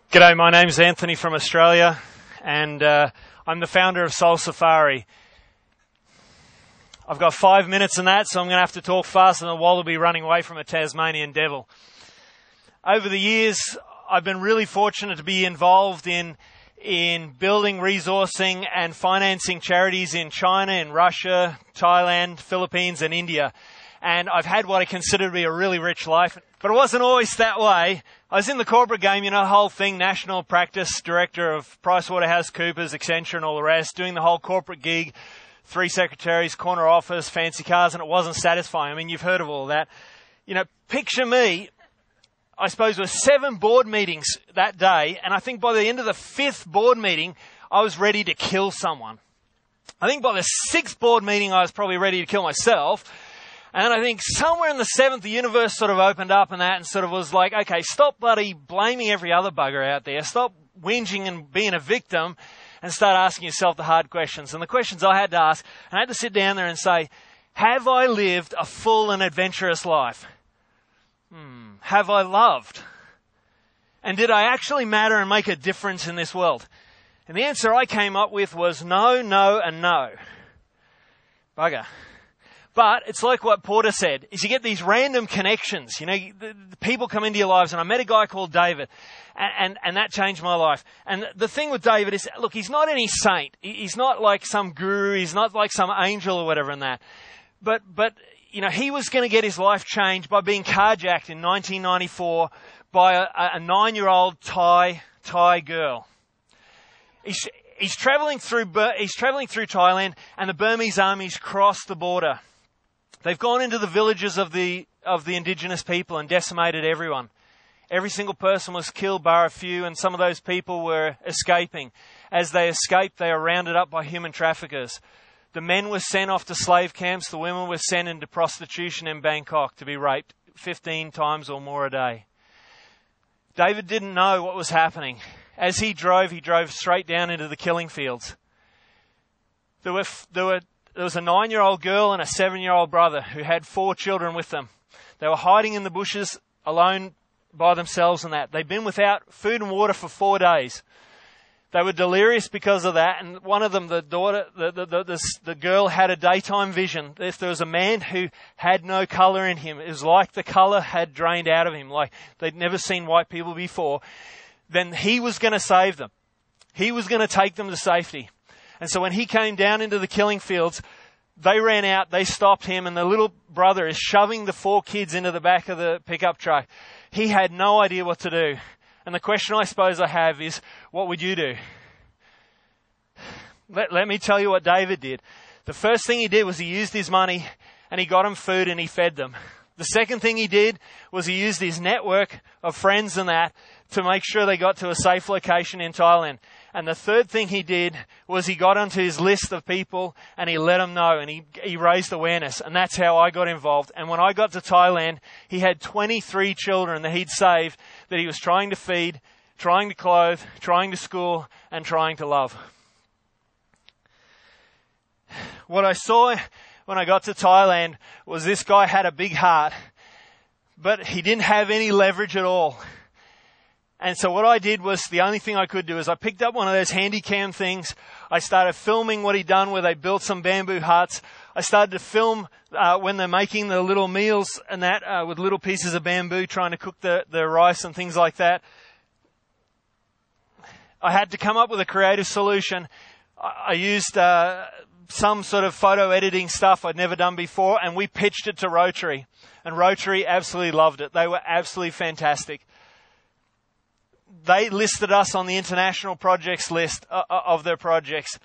G'day, my name's Anthony from Australia, and I'm the founder of Soul Safari. I've got 5 minutes in that, so I'm going to have to talk fast, and the wallaby running away from a Tasmanian devil. Over the years, I've been really fortunate to be involved in building, resourcing, and financing charities in China, in Russia, Thailand, Philippines, and India. And I've had what I consider to be a really rich life. But it wasn't always that way. I was in the corporate game, you know, the whole thing, national practice director of PricewaterhouseCoopers, Accenture, and all the rest, doing the whole corporate gig, 3 secretaries, corner office, fancy cars, and it wasn't satisfying. I mean, you've heard of all that. You know, picture me, I suppose, with 7 board meetings that day, and I think by the end of the 5th board meeting, I was ready to kill someone. I think by the 6th board meeting, I was probably ready to kill myself. And I think somewhere in the 7th, the universe sort of opened up and that and sort of was like, okay, stop bloody blaming every other bugger out there. Stop whinging and being a victim and start asking yourself the hard questions. And the questions I had to ask, and I had to sit down there and say, have I lived a full and adventurous life? Have I loved? And did I actually matter and make a difference in this world? And the answer I came up with was no, no, and no. Bugger. But it's like what Porter said, is you get these random connections. You know, the people come into your lives, and I met a guy called David, and that changed my life. And the thing with David is, look, he's not any saint. He's not like some guru. He's not like some angel or whatever in that. But you know, he was going to get his life changed by being carjacked in 1994 by a 9-year-old Thai girl. He's traveling through Thailand, and the Burmese armies crossed the border. They've gone into the villages of the indigenous people and decimated everyone. Every single person was killed bar a few, and some of those people were escaping. As they escaped, they were rounded up by human traffickers. The men were sent off to slave camps. The women were sent into prostitution in Bangkok to be raped 15 times or more a day. David didn't know what was happening. As he drove straight down into the killing fields. There was a 9-year-old girl and a 7-year-old brother who had 4 children with them. They were hiding in the bushes alone by themselves and that. They'd been without food and water for 4 days. They were delirious because of that, and one of them, the girl, had a daytime vision. If there was a man who had no colour in him, it was like the colour had drained out of him, like they'd never seen white people before, then he was going to save them. He was going to take them to safety. And so when he came down into the killing fields, they ran out, they stopped him, and the little brother is shoving the 4 kids into the back of the pickup truck. He had no idea what to do. And the question I suppose I have is, what would you do? Let me tell you what David did. The first thing he did was he used his money and he got them food and he fed them. The second thing he did was he used his network of friends and that to make sure they got to a safe location in Thailand. And the third thing he did was he got onto his list of people and he let them know, and he raised awareness. And that's how I got involved. And when I got to Thailand, he had 23 children that he'd saved that he was trying to feed, trying to clothe, trying to school, and trying to love. What I saw when I got to Thailand was this guy had a big heart, but he didn't have any leverage at all. And so what I did was, the only thing I could do is I picked up one of those handy cam things. I started filming what he'd done where they built some bamboo huts. I started to film when they're making the little meals and that with little pieces of bamboo, trying to cook the rice and things like that. I had to come up with a creative solution. I used some sort of photo editing stuff I'd never done before, and we pitched it to Rotary. And Rotary absolutely loved it. They were absolutely fantastic. They listed us on the international projects list of their projects.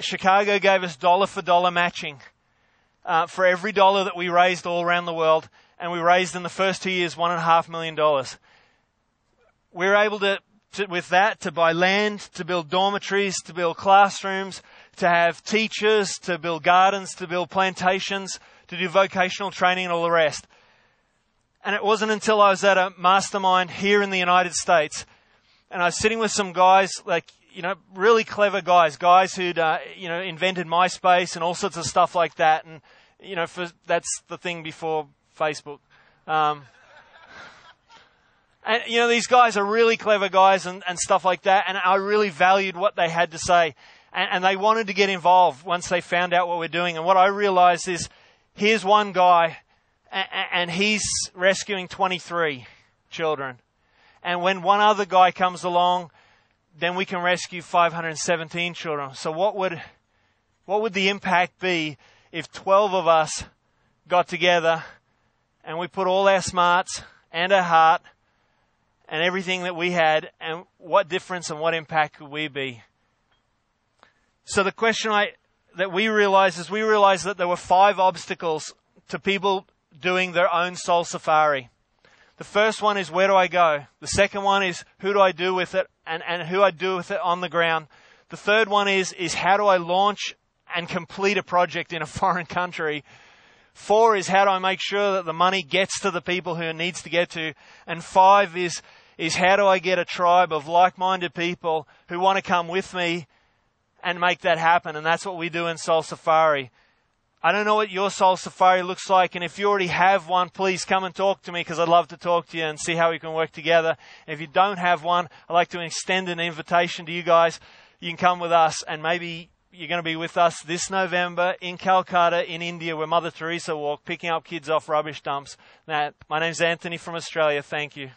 Chicago gave us dollar for dollar matching for every dollar that we raised all around the world. And we raised in the first 2 years $1.5 million. We were able to with that, to buy land, to build dormitories, to build classrooms, to have teachers, to build gardens, to build plantations, to do vocational training and all the rest. And it wasn't until I was at a mastermind here in the United States, and I was sitting with some guys, like, really clever guys who'd, invented MySpace and all sorts of stuff like that. And, that's the thing before Facebook. And And, these guys are really clever guys and stuff like that. And I really valued what they had to say. And they wanted to get involved once they found out what we're doing. And what I realized is, here's one guy, and he's rescuing 23 children. And when one other guy comes along, then we can rescue 517 children. So what would the impact be if 12 of us got together and we put all our smarts and our heart and everything that we had, and what difference and what impact could we be? So the question that we realized that there were 5 obstacles to people doing their own soul safari. The first one is, where do I go? The second one is, who do I do with it, and who I do with it on the ground. The third one is how do I launch and complete a project in a foreign country. 4 is, how do I make sure that the money gets to the people who it needs to get to. And 5 is how do I get a tribe of like-minded people who want to come with me and make that happen. And that's what we do in Soul Safari. I don't know what your Soul Safari looks like, and if you already have one, please come and talk to me, because I'd love to talk to you and see how we can work together. And if you don't have one, I'd like to extend an invitation to you guys. You can come with us, and maybe you're going to be with us this November in Calcutta in India, where Mother Teresa walked, picking up kids off rubbish dumps. Now, my name's Anthony from Australia. Thank you.